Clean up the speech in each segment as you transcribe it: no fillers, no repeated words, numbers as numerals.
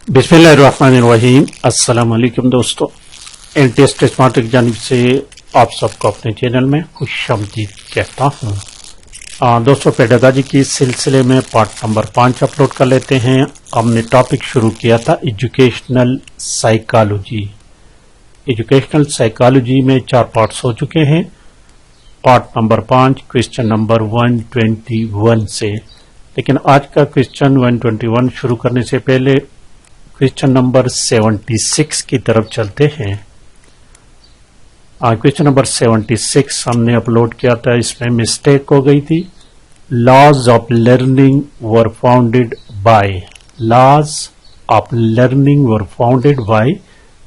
बिस्मिल्लाहिर्रहमानिर्रहीम। अस्सलाम वालेकुम दोस्तों, एनटीएस स्मार्ट की जानिब से आप सबको अपने चैनल में खुशामदीद कहता हूँ। दोस्तों, पेडागॉजी की सिलसिले में पार्ट नंबर 5 अपलोड कर लेते हैं। हमने टॉपिक शुरू किया था एजुकेशनल साइकोलॉजी। एजुकेशनल साइकोलॉजी में 4 पार्ट्स हो चुके हैं। पार्ट नंबर 5 क्वेश्चन नंबर 121 से, लेकिन आज का क्वेश्चन 121 शुरू करने से पहले क्वेश्चन नंबर 76 की तरफ चलते हैं। क्वेश्चन नंबर 76 हमने अपलोड किया था, इसमें मिस्टेक हो गई थी। Laws of learning were founded by, laws of learning were founded by,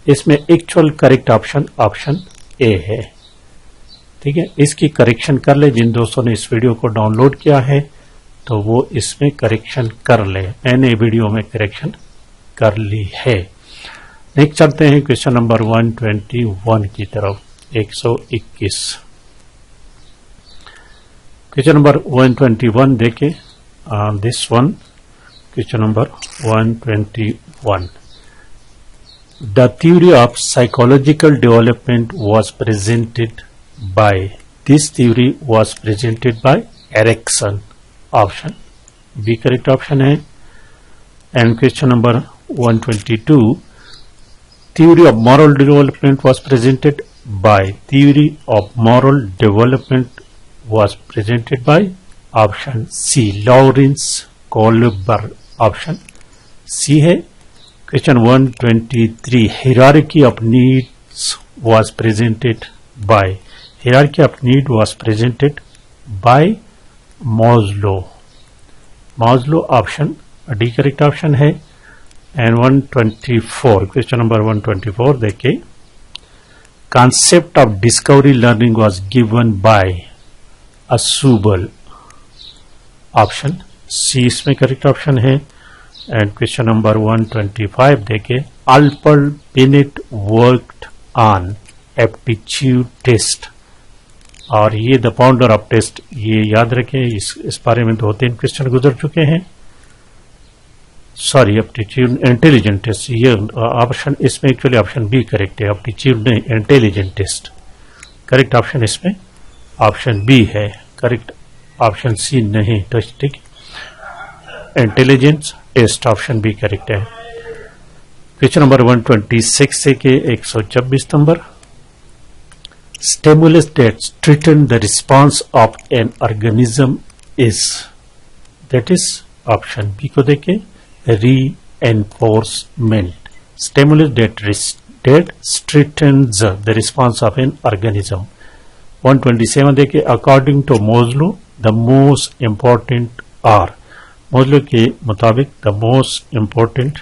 इसमें एक्चुअल करेक्ट ऑप्शन ए है। ठीक है, इसकी करेक्शन कर ले। जिन दोस्तों ने इस वीडियो को डाउनलोड किया है तो वो इसमें करेक्शन कर ले, मैंने वीडियो में करेक्शन कर ली है। नेक्स्ट चलते हैं क्वेश्चन नंबर 121 की तरफ। 121 क्वेश्चन नंबर 121 देखें। This one question number 121, the theory of psychological development was presented by, this theory was presented by Erikson. Option B correct option है। And question number 122, theory of moral development was presented by, theory of moral development was presented by option C, Lawrence Kohlberg। option C है। Question 123, hierarchy of needs was presented by, hierarchy of need was presented by Maslow। Maslow option D correct option है। And 124 question number 124 देखिए, concept of discovery learning was given by Ausubel. Option C इसमें correct option है। And question number 125 देखिए, Alper Bennett worked on aptitude test, और ये the founder of test, ये याद रखें। इस बारे में 2-3 क्वेश्चन गुजर चुके हैं। सॉरी, एप्टीट्यूड इंटेलिजेंट टेस्ट, ये ऑप्शन इसमें एक्चुअली ऑप्शन बी करेक्ट है। एप्टीट्यूड नहीं, इंटेलिजेंट टेस्ट करेक्ट ऑप्शन इसमें ऑप्शन बी है। करेक्ट ऑप्शन सी नहीं, टेस्ट ठीक, intelligence test option B correct है। क्वेश्चन नंबर 126 से के 126 number, stimulus that strengthen the response of an organism is, that is option B को देखें, reinforcement। stimulus that strengthens the response of an organism। 127 देखें, according to Maslow the most important are, Maslow के मुताबिक the most important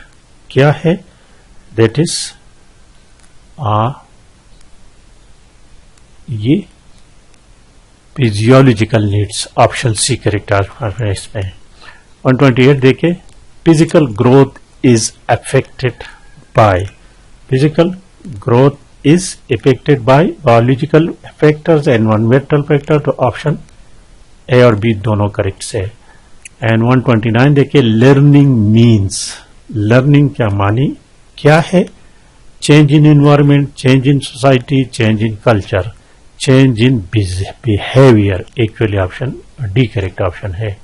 क्या है, that is ये physiological needs, option C correct है इसमें। 128 देखें, physical growth is affected by, physical growth is affected by biological factors and environmental factor, तो option A और बी दोनों करेक्ट है। एंड 129 देखें, लर्निंग मीन्स, लर्निंग क्या मानी क्या है, change in environment, change in society, change in culture, change in behaviour, actually option D correct option है।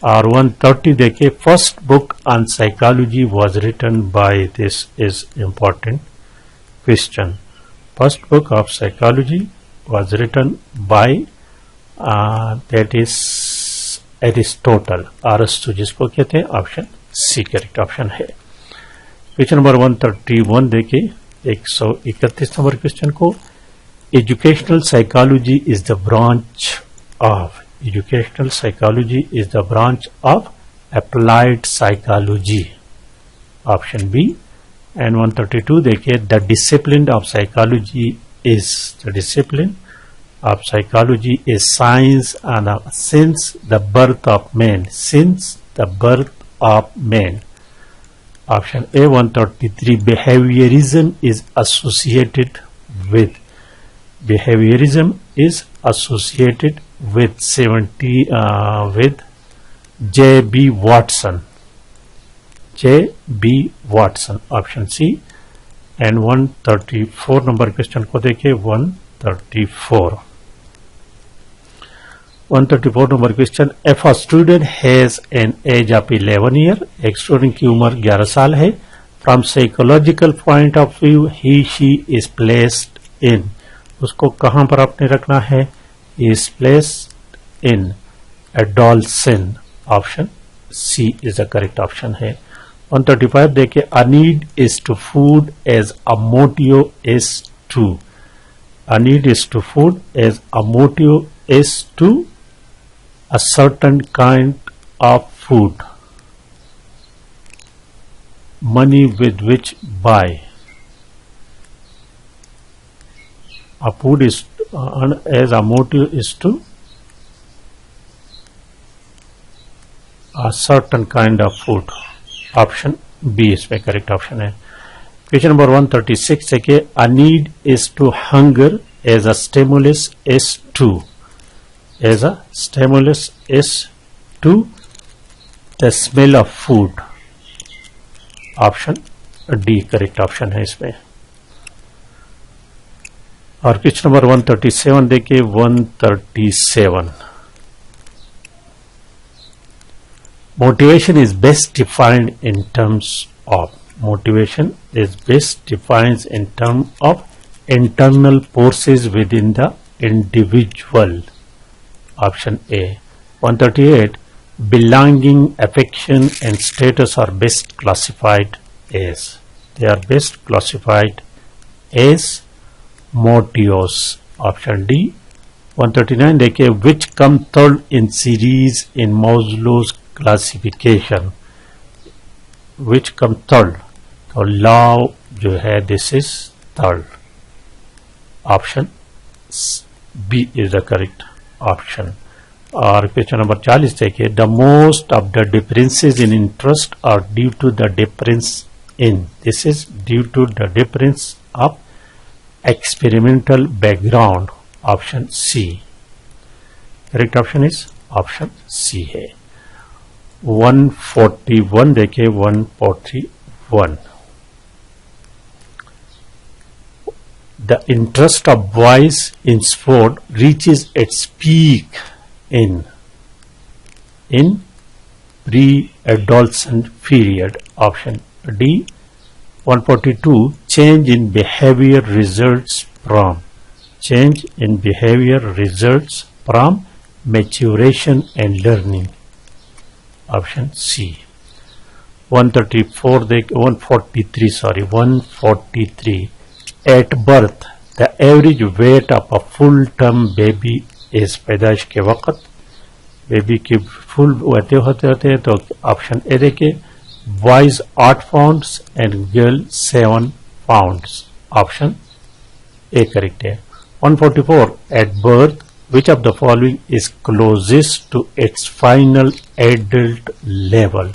और 130 देखिए, first book on psychology was written by, this is important question, first book of psychology was written by, that is Aristotle, अरस्तु जिसको कहते हैं, option C correct option है। Question number 131 देखिए, 131 number question को, educational psychology is the branch of, educational psychology is the branch of applied psychology, option B। and 132 देखिए, the discipline of psychology is, the discipline of psychology is science and since the birth of man, since the birth of man, option A। 133 behaviorism is associated with, behaviorism is associated with with J.B. Watson, J.B. Watson, option C. And 134 number question को देखिए। 134 number question, if a student has an age of 11 year, एक student की उम्र 11 साल है, from psychological point of view she is placed in, उसको कहां पर आपने रखना है? is placed in adolescent, option C is the correct option है। 135 देखिए, a need is to food as a motive is to, a need is to food as a motive is to a certain kind of food, money with which buy, a food is as a motive is to a certain kind of food, option B इसमें correct option है। Question number 136 है कि a need is to hunger as a stimulus is to, as a stimulus is to the smell of food, option D correct option है इसमें। और question number 137 देखिए। 137, motivation is best defined in terms of, motivation is best defined in terms of internal forces within the individual, option A। 138, belonging, affection and status are best classified as, they are best classified as motives, option D। 139 देखिए, which come third in series in Maslow's classification, which come third, तो love जो है this is third, option B is the correct option। और question number 40 देखिए, the most of the differences in interest are due to the difference in, this is due to the difference of experimental background, option C, correct option is option C है। 141 देखिए। 141, the interest of boys in sport reaches its peak in pre-adolescent period, option D। 142, change in behavior results from, change in behavior results from maturation and learning, option C। 143, at birth the average weight of a full term baby is, पैदाइश के वक्त baby की full होते हैं तो option ए देखिए, boys 8 pounds and girl 7 pounds, option A correct है। 144, at birth which of the following is closest to its final adult level,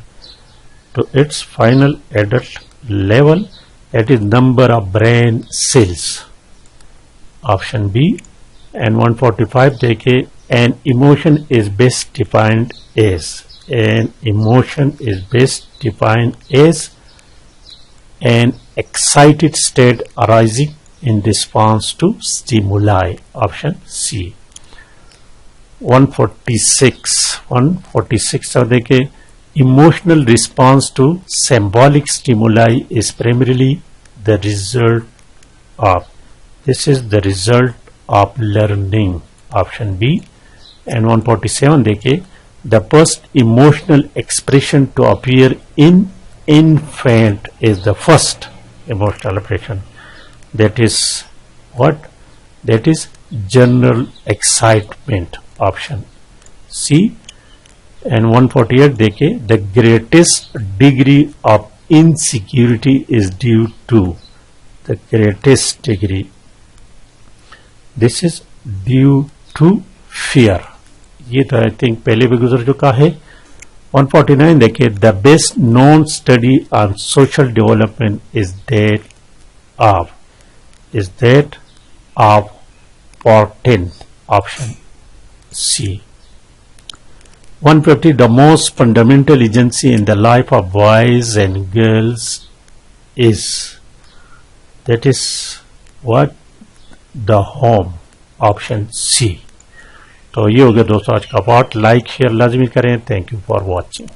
to its final adult level, that is number of brain cells, option B। and 145 देखिए, an emotion is best defined as, an emotion is best defined as an excited state arising in response to stimuli, option C। 146 और देखिए, emotional response to symbolic stimuli is primarily the result of, this is the result of learning, option B। and 147 देखिए, the first emotional expression to appear in infant is the first emotional expression, that is what, that is general excitement, option C। and 148 देखिए, the greatest degree of insecurity is due to, the greatest degree, this is due to fear, ये तो I think पहले भी गुजर चुका है। 149 देखिए, the best known study on social development is that of 14, option C. 150 the most fundamental agency in the life of boys and girls is, that is what, the home, option C. तो ये हो गया दोस्तों आज का part. Like share लाजमी करें। Thank you for watching.